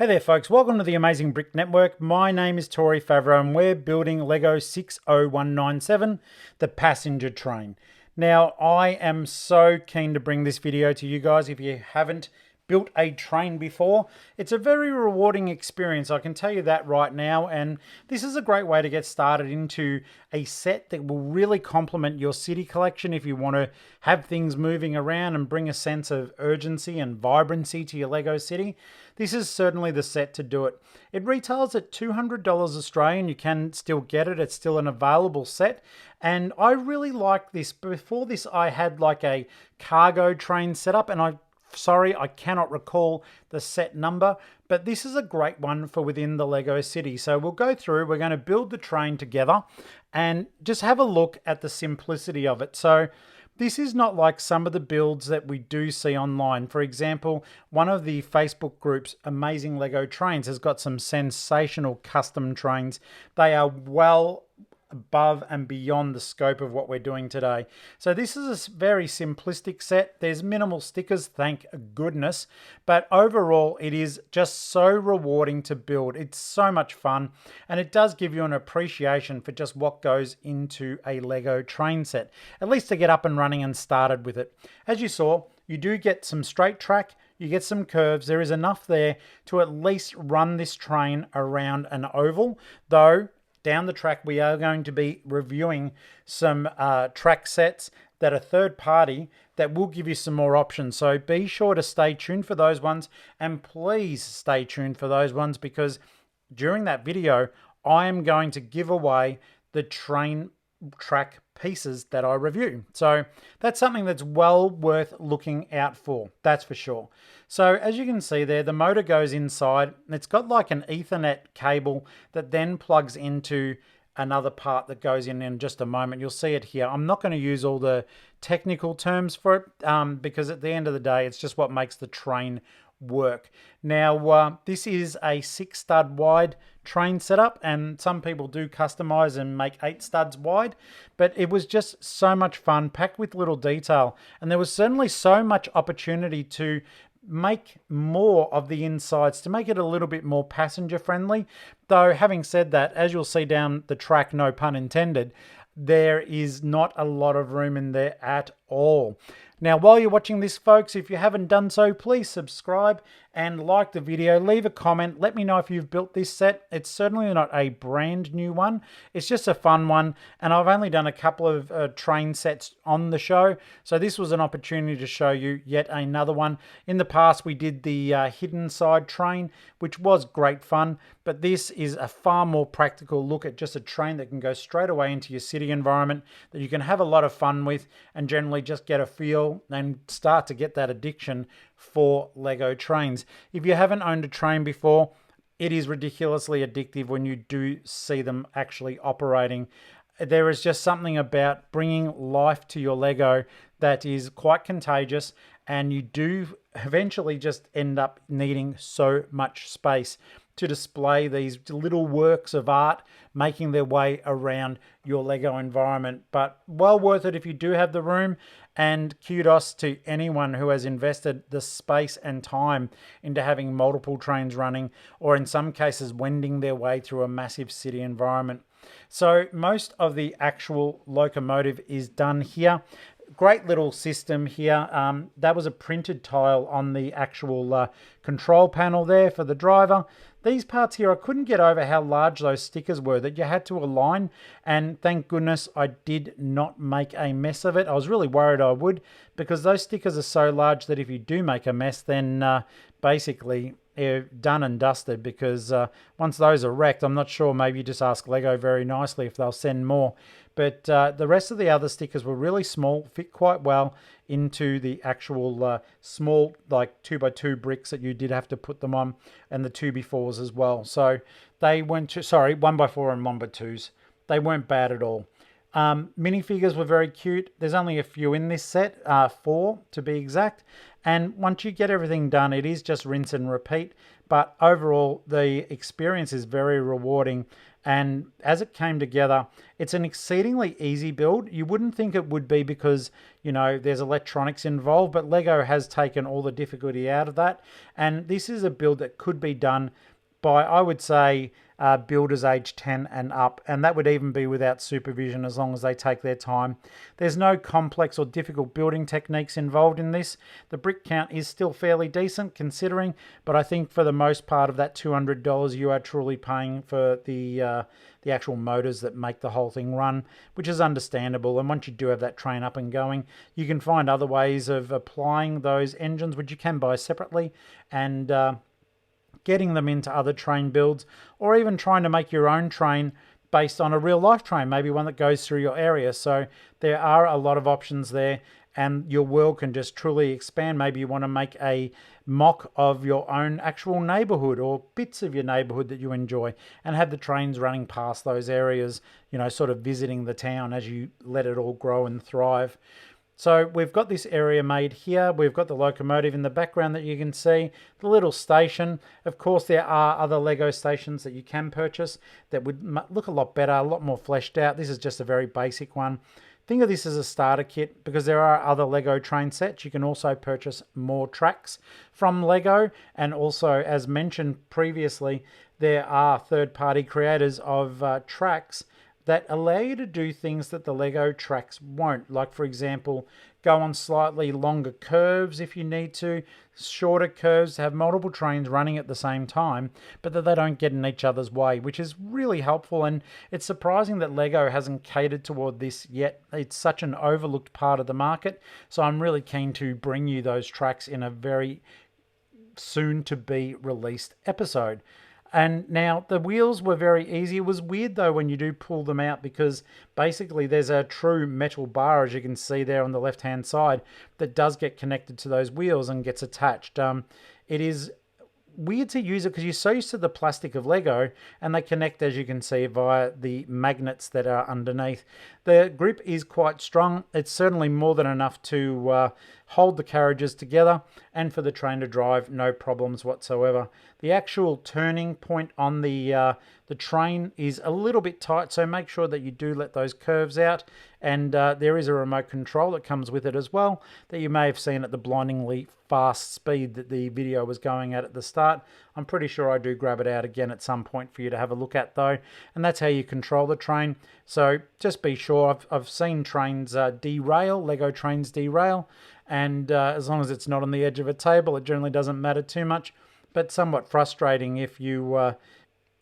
Hey there folks, welcome to the Amazing Brick Network. My name is Tori Favreau and we're building LEGO 60197, the passenger train. Now I am so keen to bring this video to you guys. If you haven't built a train before, it's a very rewarding experience, I can tell you that right now, and this is a great way to get started into a set that will really complement your city collection if you want to have things moving around and bring a sense of urgency and vibrancy to your LEGO city. This is certainly the set to do it. It retails at $200 Australian. You can still get it. It's still an available set. And I really like this. Before this, I had like a cargo train setup, and I cannot recall the set number, but this is a great one for within the LEGO city. So we'll go through, we're going to build the train together and just have a look at the simplicity of it. So this is not like some of the builds that we do see online. For example, one of the Facebook groups, Amazing LEGO Trains, has got some sensational custom trains. They are well above and beyond the scope of what we're doing today. So this is a very simplistic set. There's minimal stickers, thank goodness, but overall it is just so rewarding to build. It's so much fun, and it does give you an appreciation for just what goes into a LEGO train set, at least to get up and running and started with it. As you saw, you do get some straight track, you get some curves. There is enough there to at least run this train around an oval, though down the track, we are going to be reviewing some track sets that are third party that will give you some more options. So be sure to stay tuned for those ones, and please stay tuned for those ones, because during that video, I am going to give away the train track pieces that I review. So that's something that's well worth looking out for, that's for sure. So as you can see there, the motor goes inside. It's got like an Ethernet cable that then plugs into another part that goes in just a moment. You'll see it here. I'm not going to use all the technical terms for it because at the end of the day, it's just what makes the train work. Now, this is a 6 stud wide train setup, and some people do customize and make 8 studs wide, but it was just so much fun, packed with little detail, and there was certainly so much opportunity to make more of the insides to make it a little bit more passenger friendly. Though having said that, as you'll see down the track, no pun intended, there is not a lot of room in there at all. Now, while you're watching this, folks, if you haven't done so, please subscribe and like the video. Leave a comment. Let me know if you've built this set. It's certainly not a brand new one. It's just a fun one. And I've only done a couple of train sets on the show. So this was an opportunity to show you yet another one. In the past, we did the hidden side train, which was great fun. But this is a far more practical look at just a train that can go straight away into your city environment, that you can have a lot of fun with and generally just get a feel and start to get that addiction for LEGO trains. If you haven't owned a train before, it is ridiculously addictive when you do see them actually operating. There is just something about bringing life to your LEGO that is quite contagious, and you do eventually just end up needing so much space to display these little works of art making their way around your LEGO environment. But well worth it if you do have the room, and kudos to anyone who has invested the space and time into having multiple trains running, or in some cases wending their way through a massive city environment. So most of the actual locomotive is done here. Great little system here. That was a printed tile on the actual control panel there for the driver. These parts here, I couldn't get over how large those stickers were that you had to align, and thank goodness I did not make a mess of it. I was really worried I would, because those stickers are so large that if you do make a mess, then basically you're done and dusted, because once those are wrecked, I'm not sure, maybe you just ask LEGO very nicely if they'll send more. But the rest of the other stickers were really small, fit quite well into the actual small, like 2x2 bricks that you did have to put them on, and the 2x4s as well. So they weren't, sorry, 1x4 and 1x2s. They weren't bad at all. Minifigures were very cute. There's only a few in this set, 4 to be exact. And once you get everything done, it is just rinse and repeat. But overall, the experience is very rewarding. And as it came together, it's an exceedingly easy build. You wouldn't think it would be because, you know, there's electronics involved, but Lego has taken all the difficulty out of that. And this is a build that could be done by, I would say, builders age 10 and up, and that would even be without supervision as long as they take their time. There's no complex or difficult building techniques involved in this. The brick count is still fairly decent considering, but I think for the most part of that $200 you are truly paying for the actual motors that make the whole thing run, which is understandable. And once you do have that train up and going, you can find other ways of applying those engines, which you can buy separately, and getting them into other train builds, or even trying to make your own train based on a real life train, maybe one that goes through your area. So there are a lot of options there, and your world can just truly expand. Maybe you want to make a mock of your own actual neighborhood or bits of your neighborhood that you enjoy, and have the trains running past those areas, you know, sort of visiting the town as you let it all grow and thrive. So we've got this area made here. We've got the locomotive in the background that you can see, the little station. Of course, there are other Lego stations that you can purchase that would look a lot better, a lot more fleshed out. This is just a very basic one. Think of this as a starter kit because there are other Lego train sets. You can also purchase more tracks from Lego. And also, as mentioned previously, there are third-party creators of tracks that allow you to do things that the Lego tracks won't. Like, for example, go on slightly longer curves if you need to, shorter curves, have multiple trains running at the same time, but that they don't get in each other's way, which is really helpful. And it's surprising that Lego hasn't catered toward this yet. It's such an overlooked part of the market. So I'm really keen to bring you those tracks in a very soon to be released episode. And now the wheels were very easy. It was weird though when you do pull them out, because basically there's a true metal bar, as you can see there on the left hand side, that does get connected to those wheels and gets attached. It is weird to use it because you're so used to the plastic of Lego, and they connect, as you can see, via the magnets that are underneath. The grip is quite strong. It's certainly more than enough to hold the carriages together, and for the train to drive, no problems whatsoever. The actual turning point on the train is a little bit tight, so make sure that you do let those curves out. And there is a remote control that comes with it as well, that you may have seen at the blindingly fast speed that the video was going at the start. I'm pretty sure I do grab it out again at some point for you to have a look at though. And that's how you control the train. So just be sure. I've seen trains derail, Lego trains derail, and as long as it's not on the edge of a table, it generally doesn't matter too much. But somewhat frustrating if you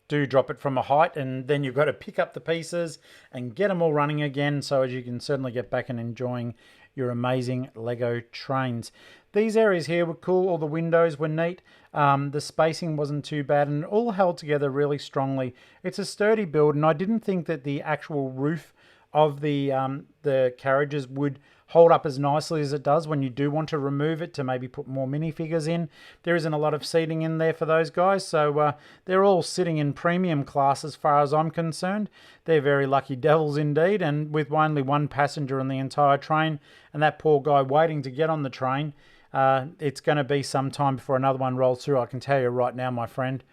do drop it from a height, and then you've got to pick up the pieces and get them all running again, so as you can certainly get back and enjoying your amazing Lego trains. These areas here were cool. All the windows were neat. The spacing wasn't too bad, and it all held together really strongly. It's a sturdy build, and I didn't think that the actual roof of the carriages would hold up as nicely as it does when you do want to remove it to maybe put more minifigures in. There isn't a lot of seating in there for those guys, so they're all sitting in premium class as far as I'm concerned. They're very lucky devils indeed, and with only one passenger on the entire train, and that poor guy waiting to get on the train, it's going to be some time before another one rolls through, I can tell you right now, my friend.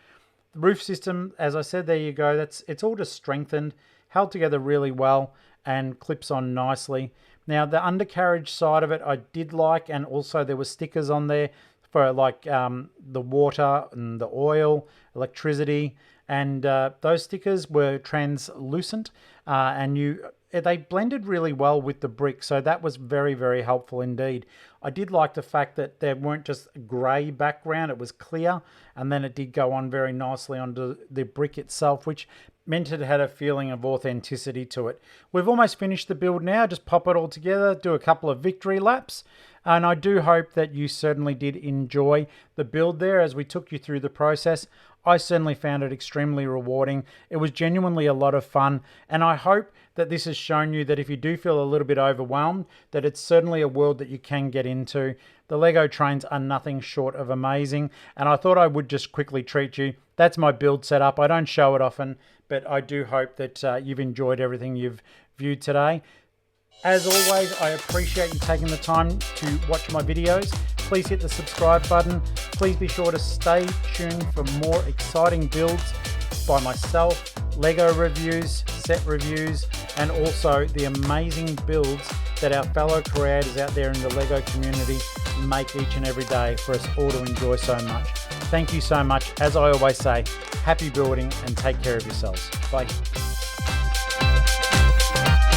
The roof system, as I said, there you go. It's all just strengthened, held together really well, and clips on nicely. Now, the undercarriage side of it I did like, and also there were stickers on there for like the water and the oil, electricity, and those stickers were translucent, and they blended really well with the brick, so that was very, very helpful indeed. I did like the fact that there weren't just a grey background, it was clear, and then it did go on very nicely onto the brick itself, which meant it had a feeling of authenticity to it. We've almost finished the build now. Just pop it all together, do a couple of victory laps, and I do hope that you certainly did enjoy the build there as we took you through the process. I certainly found it extremely rewarding. It was genuinely a lot of fun, and I hope that this has shown you that if you do feel a little bit overwhelmed, that it's certainly a world that you can get into. The Lego trains are nothing short of amazing, and I thought I would just quickly treat you. That's my build setup. I don't show it often, but I do hope that you've enjoyed everything you've viewed today. As always, I appreciate you taking the time to watch my videos. Please hit the subscribe button. Please be sure to stay tuned for more exciting builds by myself, Lego reviews, set reviews, and also the amazing builds that our fellow creators out there in the Lego community make each and every day for us all to enjoy so much. Thank you so much. As I always say, happy building and take care of yourselves. Bye.